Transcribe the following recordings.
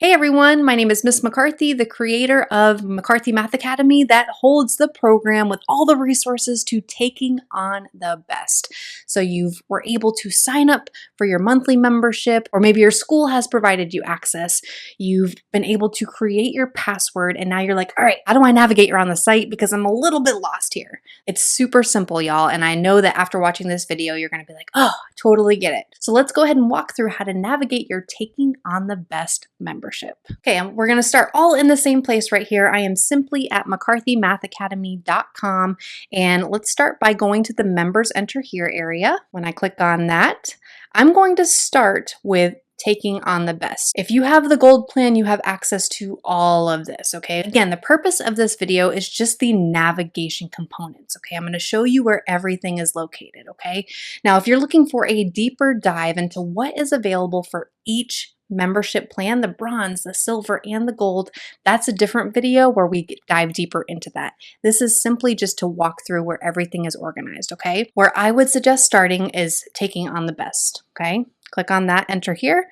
Hey everyone, my name is Miss McCarthy, the creator of McCarthy Math Academy that holds the program with all the resources to taking on the best. So you were able to sign up for your monthly membership, or maybe your school has provided you access. You've been able to create your password, and now you're like, all right, how do I navigate around the site because I'm a little bit lost here. It's super simple, y'all, and I know that after watching this video, you're gonna be like, oh, I totally get it. So let's go ahead and walk through how to navigate your Taking on the Best membership. Okay, we're going to start all in the same place right here. I am simply at McCarthyMathAcademy.com, and let's start by going to the Members Enter Here area. When I click on that, I'm going to start with Taking on the Best. If you have the gold plan, you have access to all of this, okay? Again, the purpose of this video is just the navigation components, okay? I'm gonna show you where everything is located, okay? Now, if you're looking for a deeper dive into what is available for each membership plan, the bronze, the silver, and the gold, that's a different video where we dive deeper into that. This is simply just to walk through where everything is organized, okay? Where I would suggest starting is Taking on the Best, okay? Click on that, enter here.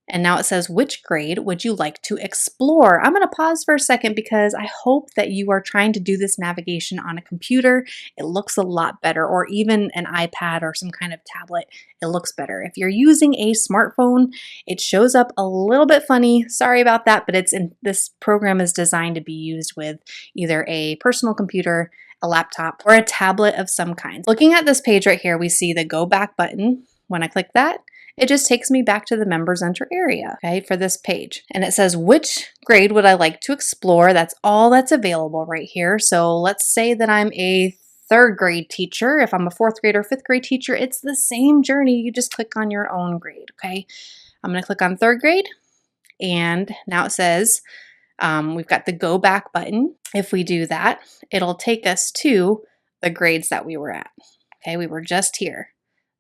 And now it says, which grade would you like to explore? I'm going to pause for a second because I hope that you are trying to do this navigation on a computer. It looks a lot better, or even an iPad or some kind of tablet. It looks better. If you're using a smartphone, it shows up a little bit funny. Sorry about that, but this program is designed to be used with either a personal computer, a laptop, or a tablet of some kind. Looking at this page right here, we see the Go Back button. When I click that, it just takes me back to the Members Enter area, okay, for this page. And it says, which grade would I like to explore? That's all that's available right here. So let's say that I'm a third grade teacher. If I'm a fourth grade or fifth grade teacher, it's the same journey. You just click on your own grade, okay? I'm gonna click on third grade, and now it says, we've got the Go Back button. If we do that, it'll take us to the grades that we were at, okay? We were just here.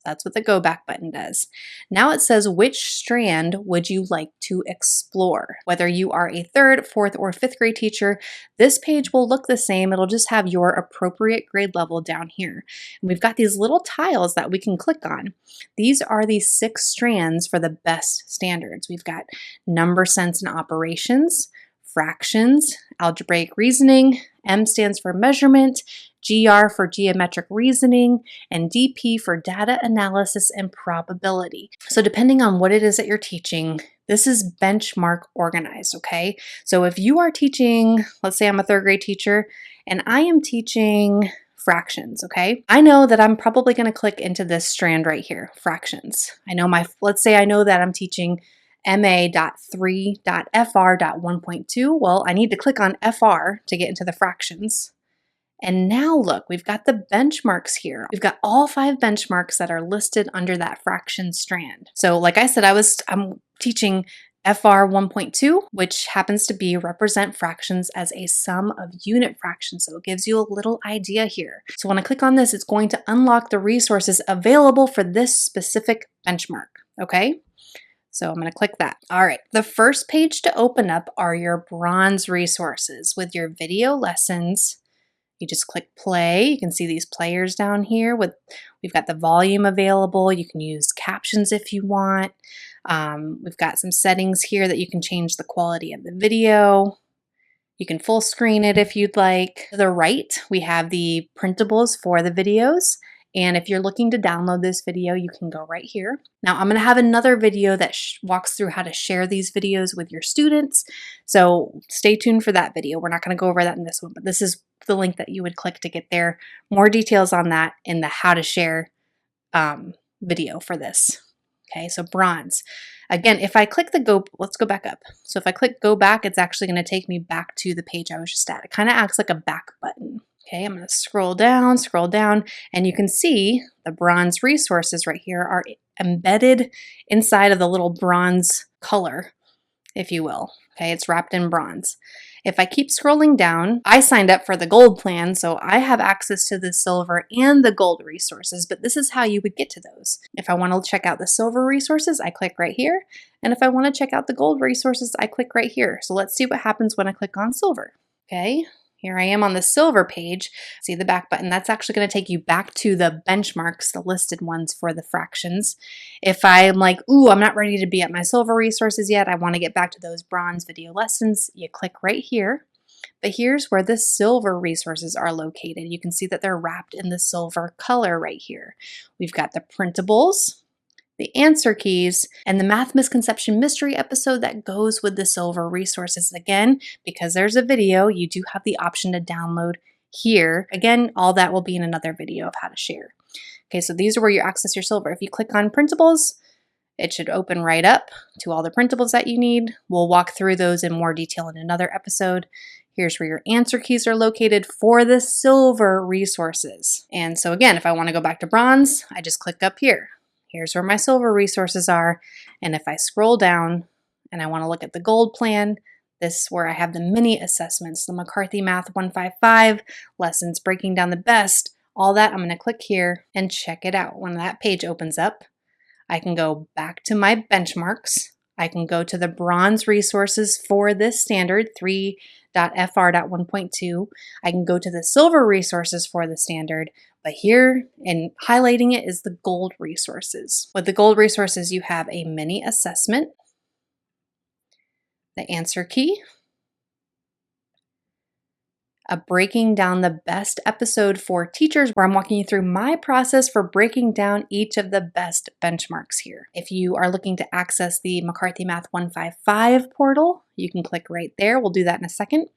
That's what the Go Back button does. Now it says, which strand would you like to explore? Whether you are a third, fourth, or fifth grade teacher, this page will look the same. It'll just have your appropriate grade level down here. And we've got these little tiles that we can click on. These are the 6 strands for the best standards. We've got number sense and operations, fractions, algebraic reasoning, M stands for measurement, GR for geometric reasoning, and DP for data analysis and probability. So depending on what it is that you're teaching, this is benchmark organized, okay? So if you are teaching, let's say I'm a third grade teacher, and I am teaching fractions, okay? I know that I'm probably gonna click into this strand right here, fractions. Let's say I know that I'm teaching MA.3.FR.1.2. Well, I need to click on FR to get into the fractions. And now look, we've got the benchmarks here. We've got all 5 benchmarks that are listed under that fraction strand. So like I said, I'm teaching FR 1.2, which happens to be represent fractions as a sum of unit fractions. So it gives you a little idea here. So when I click on this, it's going to unlock the resources available for this specific benchmark, okay? So I'm going to click that. All right, the first page to open up are your bronze resources with your video lessons. You just click play. You can see these players down here. We've got the volume available. You can use captions if you want. We've got some settings here that you can change the quality of the video. You can full screen it if you'd like. To the right, we have the printables for the videos. And if you're looking to download this video, you can go right here. Now, I'm going to have another video that walks through how to share these videos with your students. So stay tuned for that video. We're not going to go over that in this one, but this is the link that you would click to get there. More details on that in the how to share video for this. Okay, so bronze. Again, if I click let's go back up. So if I click go back, it's actually going to take me back to the page I was just at. It kind of acts like a back button. Okay, I'm going to scroll down, and you can see the bronze resources right here are embedded inside of the little bronze color, if you will. Okay, it's wrapped in bronze. If I keep scrolling down, I signed up for the gold plan, so I have access to the silver and the gold resources, but this is how you would get to those. If I want to check out the silver resources, I click right here, and if I want to check out the gold resources, I click right here. So let's see what happens when I click on silver. Okay. Here I am on the silver page. See the back button? That's actually going to take you back to the benchmarks, the listed ones for the fractions. If I'm like, ooh, I'm not ready to be at my silver resources yet, I want to get back to those bronze video lessons, you click right here. But here's where the silver resources are located. You can see that they're wrapped in the silver color right here. We've got the printables, the answer keys, and the math misconception mystery episode that goes with the silver resources. Again, because there's a video, you do have the option to download here. Again, all that will be in another video of how to share. Okay, so these are where you access your silver. If you click on printables, it should open right up to all the printables that you need. We'll walk through those in more detail in another episode. Here's where your answer keys are located for the silver resources. And so again, if I want to go back to bronze, I just click up here. Here's where my silver resources are. And if I scroll down and I want to look at the gold plan, this is where I have the mini assessments, the McCarthy Math 155 lessons, breaking down the best, all that. I'm going to click here and check it out. When that page opens up, I can go back to my benchmarks. I can go to the bronze resources for this standard 3.fr.1.2. I can go to the silver resources for the standard, but here and highlighting it is the gold resources. With the gold resources, you have a mini assessment, the answer key, a breaking down the best episode for teachers where I'm walking you through my process for breaking down each of the best benchmarks here. If you are looking to access the McCarthy Math 155 portal, you can click right there. We'll do that in a second.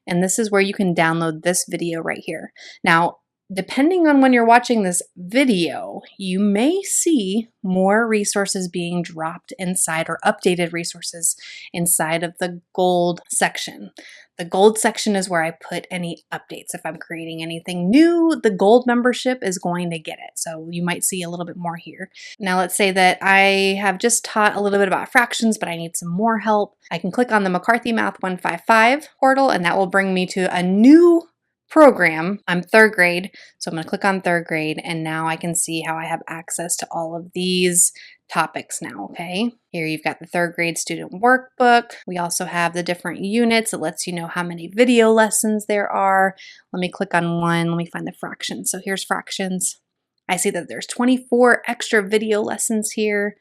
And this is where you can download this video right here. Now, depending on when you're watching this video, you may see more resources being dropped inside or updated resources inside of the gold section. The gold section is where I put any updates. If I'm creating anything new, the gold membership is going to get it. So you might see a little bit more here. Now let's say that I have just taught a little bit about fractions, but I need some more help. I can click on the McCarthy Math 155 portal and that will bring me to a new program. I'm third grade, so I'm going to click on third grade and now I can see how I have access to all of these topics now, okay? Here you've got the third grade student workbook. We also have the different units. It lets you know how many video lessons there are. Let me click on one. Let me find the fractions. So here's fractions. I see that there's 24 extra video lessons here.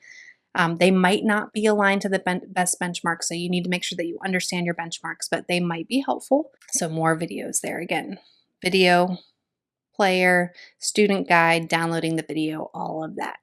They might not be aligned to the best benchmark, so you need to make sure that you understand your benchmarks, but they might be helpful. So more videos there again. Video, player, student guide, downloading the video, all of that.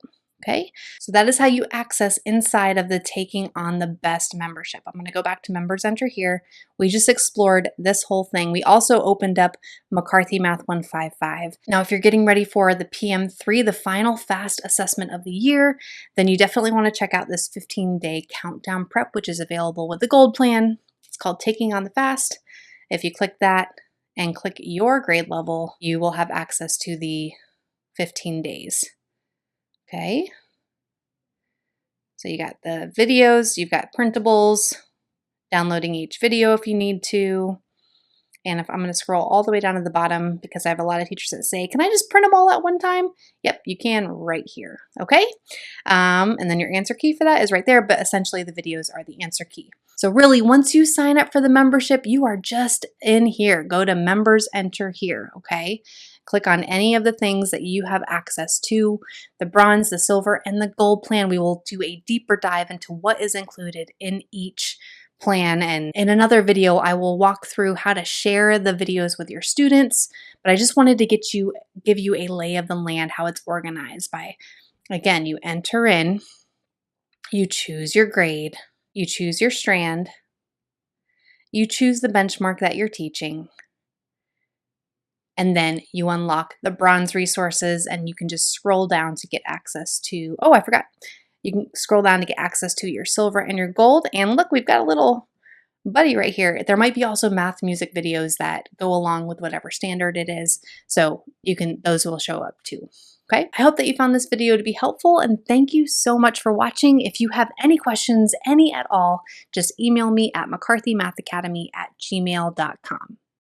Okay, so that is how you access inside of the Taking on the Best membership. I'm going to go back to Members Enter here. We just explored this whole thing. We also opened up McCarthy Math 155. Now, if you're getting ready for the PM3, the final FAST assessment of the year, then you definitely want to check out this 15-day countdown prep, which is available with the gold plan. It's called Taking on the FAST. If you click that and click your grade level, you will have access to the 15 days. Okay, so you got the videos, you've got printables, downloading each video if you need to. And if I'm going to scroll all the way down to the bottom because I have a lot of teachers that say, can I just print them all at one time? Yep, you can right here. Okay, and then your answer key for that is right there, but essentially the videos are the answer key. So really, once you sign up for the membership, you are just in here. Go to Members Enter here, okay? Click on any of the things that you have access to, the bronze, the silver, and the gold plan. We will do a deeper dive into what is included in each plan. And in another video, I will walk through how to share the videos with your students. But I just wanted to give you a lay of the land, how it's organized by, again, you enter in, you choose your grade, you choose your strand, you choose the benchmark that you're teaching, and then you unlock the bronze resources and you can just scroll down to get access to, oh, I forgot. You can scroll down to get access to your silver and your gold. And look, we've got a little buddy right here. There might be also math music videos that go along with whatever standard it is. So those will show up too. Okay, I hope that you found this video to be helpful and thank you so much for watching. If you have any questions, any at all, just email me at McCarthyMathAcademy@gmail.com.